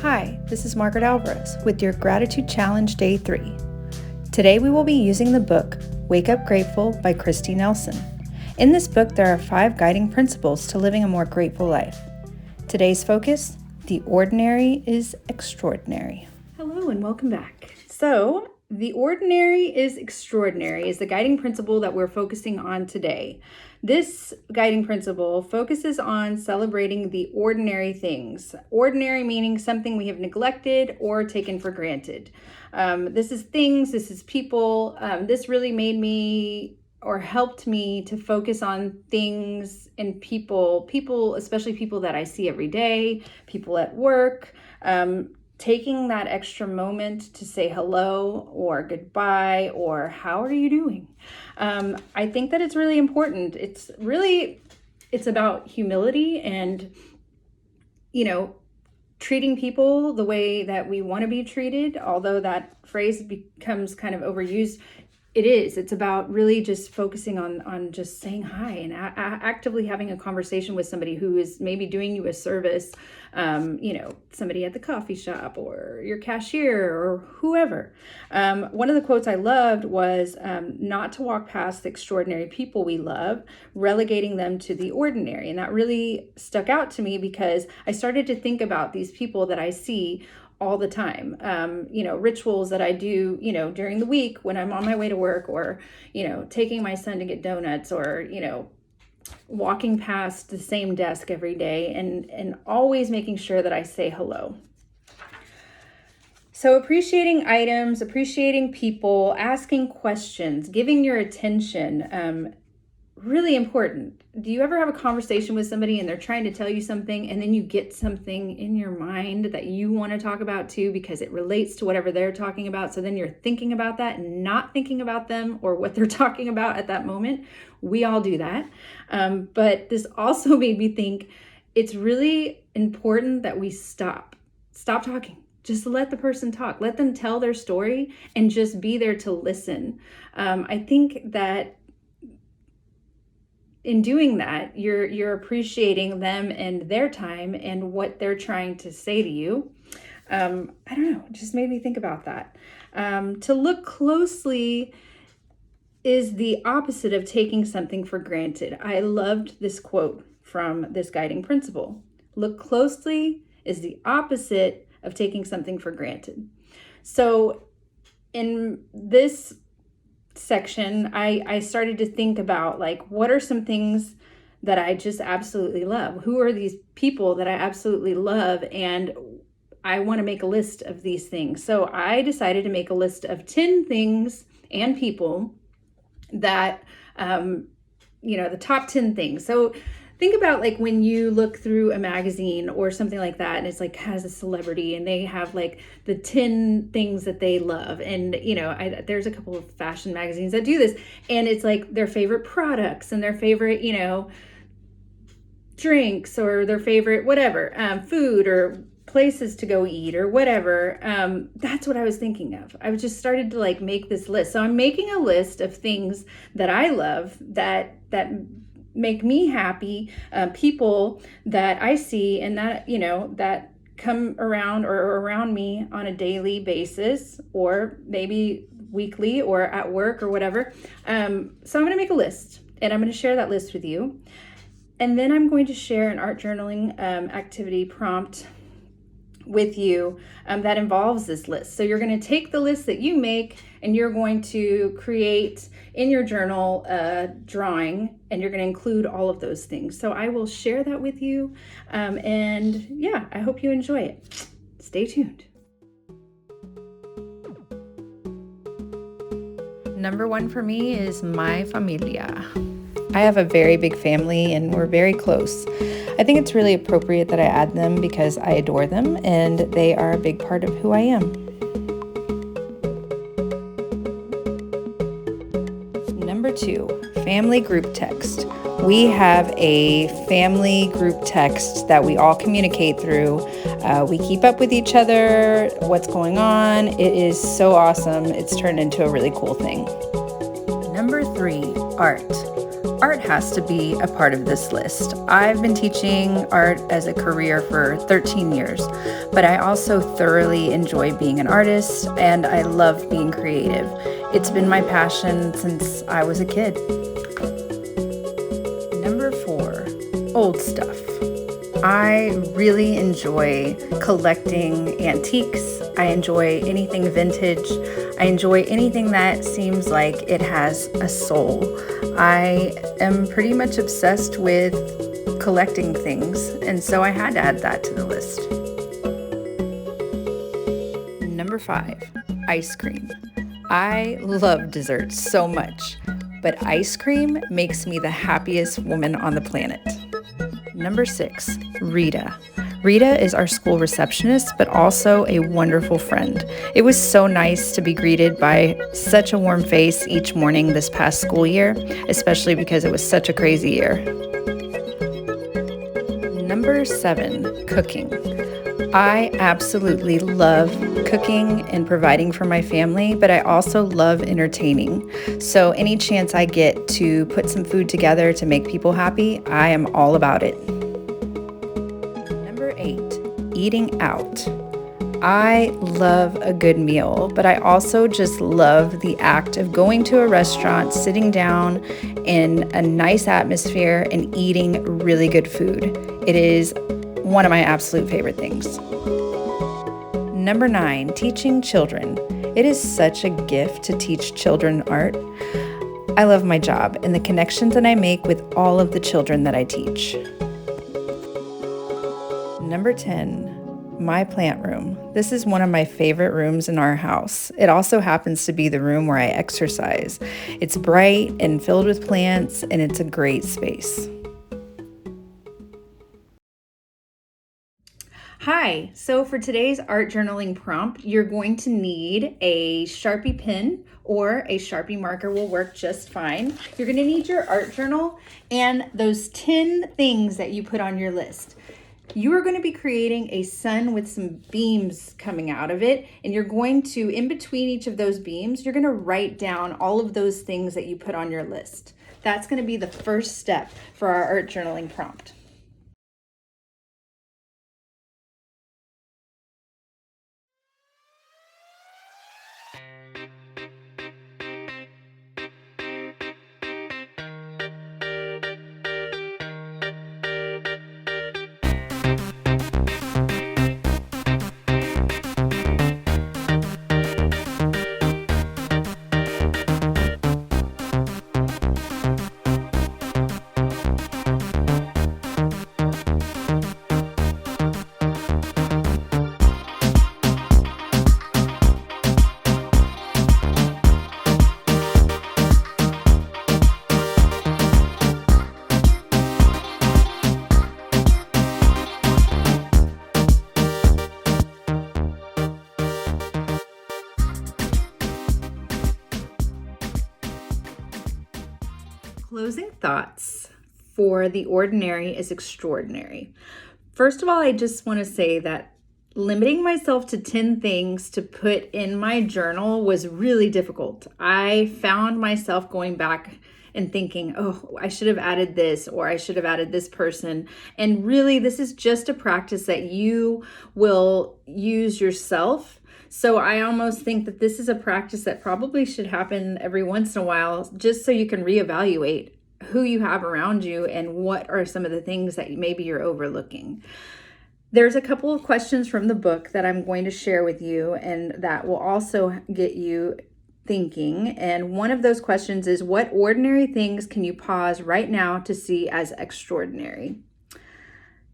Hi, this is Margaret Alvarez with your Gratitude Challenge Day 3. Today we will be using the book Wake Up Grateful by Kristi Nelson. In this book, there are 5 guiding principles to living a more grateful life. Today's focus, the ordinary is extraordinary. Hello and welcome back. So, the ordinary is extraordinary is the guiding principle that we're focusing on today. This guiding principle focuses on celebrating the ordinary things. Ordinary meaning something we have neglected or taken for granted. This is things, this is people. This really made me or helped me to focus on things and people, especially people that I see every day, people at work, taking that extra moment to say hello or goodbye or how are you doing? I think that it's really important. It's about humility and, treating people the way that we want to be treated, although that phrase becomes kind of overused. It's about really just focusing on just saying hi and actively having a conversation with somebody who is maybe doing you a service, somebody at the coffee shop or your cashier or whoever. One of the quotes I loved was not to walk past the extraordinary people we love, relegating them to the ordinary. And that really stuck out to me because I started to think about these people that I see all the time, rituals that I do, during the week when I'm on my way to work or, taking my son to get donuts or, walking past the same desk every day and always making sure that I say hello. So appreciating items, appreciating people, asking questions, giving your attention, really important. Do you ever have a conversation with somebody and they're trying to tell you something and then you get something in your mind that you want to talk about too because it relates to whatever they're talking about? So then you're thinking about that and not thinking about them or what they're talking about at that moment. We all do that. But this also made me think it's really important that we stop talking. Just let the person talk. Let them tell their story and just be there to listen. I think that in doing that, you're appreciating them and their time and what they're trying to say to you. I don't know, it just made me think about that. To look closely is the opposite of taking something for granted. I loved this quote from this guiding principle. Look closely is the opposite of taking something for granted. So in this section, I started to think about what are some things that I just absolutely love? Who are these people that I absolutely love? And I want to make a list of these things. So I decided to make a list of 10 things and people that, the top 10 things. So think about when you look through a magazine or something like that, and it's has a celebrity and they have the 10 things that they love. And, there's a couple of fashion magazines that do this, and it's their favorite products and their favorite, drinks or their favorite, whatever, food or places to go eat or whatever. That's what I was thinking of. I just started to make this list. So I'm making a list of things that I love that make me happy, people that I see and that, that come around or around me on a daily basis or maybe weekly or at work or whatever. So I'm going to make a list and I'm going to share that list with you. And then I'm going to share an art journaling activity prompt with you that involves this list. So you're going to take the list that you make and you're going to create in your journal a drawing and you're going to include all of those things. So I will share that with you. I hope you enjoy it. Stay tuned. Number 1 for me is my familia. I have a very big family and we're very close. I think it's really appropriate that I add them because I adore them and they are a big part of who I am. Number 2, family group text. We have a family group text that we all communicate through. We keep up with each other, what's going on. It is so awesome. It's turned into a really cool thing. Number 3, art. art has to be a part of this list. I've been teaching art as a career for 13 years, but I also thoroughly enjoy being an artist and I love being creative. It's been my passion since I was a kid. Number 4, old stuff. I really enjoy collecting antiques. I enjoy anything vintage. I enjoy anything that seems like it has a soul. I am pretty much obsessed with collecting things, and so I had to add that to the list. Number 5, ice cream. I love desserts so much, but ice cream makes me the happiest woman on the planet. Number 6, Rita. Rita is our school receptionist, but also a wonderful friend. It was so nice to be greeted by such a warm face each morning this past school year, especially because it was such a crazy year. Number 7, cooking. I absolutely love cooking and providing for my family, but I also love entertaining. So any chance I get to put some food together to make people happy, I am all about it. Number 8, eating out. I love a good meal, but I also just love the act of going to a restaurant, sitting down in a nice atmosphere and eating really good food. It is one of my absolute favorite things. Number 9, teaching children. It is such a gift to teach children art. I love my job and the connections that I make with all of the children that I teach. Number 10, my plant room. This is one of my favorite rooms in our house. It also happens to be the room where I exercise. It's bright and filled with plants, and it's a great space. Hi, so for today's art journaling prompt, you're going to need a Sharpie pen or a Sharpie marker will work just fine. You're going to need your art journal and those 10 things that you put on your list. You are going to be creating a sun with some beams coming out of it, and you're going to, in between each of those beams, you're going to write down all of those things that you put on your list. That's going to be the first step for our art journaling prompt. Closing thoughts for the ordinary is extraordinary. First of all, I just want to say that limiting myself to 10 things to put in my journal was really difficult. I found myself going back and thinking, oh, I should have added this, or I should have added this person. And really, this is just a practice that you will use yourself. So I almost think that this is a practice that probably should happen every once in a while, just so you can reevaluate who you have around you and what are some of the things that maybe you're overlooking. There's a couple of questions from the book that I'm going to share with you, and that will also get you thinking. And one of those questions is, what ordinary things can you pause right now to see as extraordinary?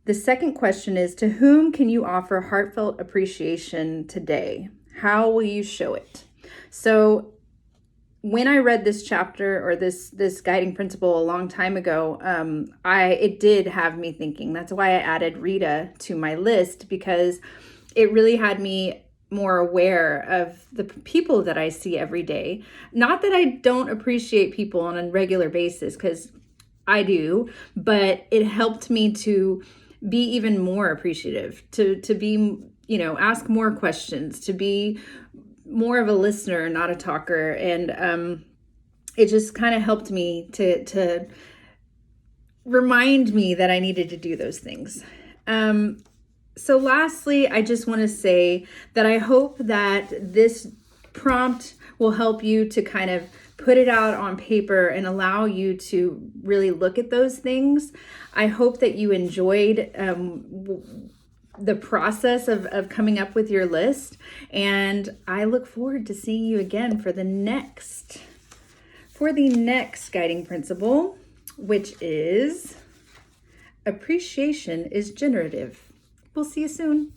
The second question is, to whom can you offer heartfelt appreciation today? How will you show it? So when I read this chapter or this guiding principle a long time ago, it did have me thinking. That's why I added Rita to my list, because it really had me more aware of the people that I see every day. Not that I don't appreciate people on a regular basis, because I do, but it helped me to be even more appreciative, to be, ask more questions, to be more of a listener, not a talker. And it just kind of helped me to remind me that I needed to do those things. So lastly, I just want to say that I hope that this prompt will help you to kind of put it out on paper and allow you to really look at those things. I hope that you enjoyed the process of coming up with your list, and I look forward to seeing you again for the next guiding principle, which is appreciation is generative. We'll see you soon.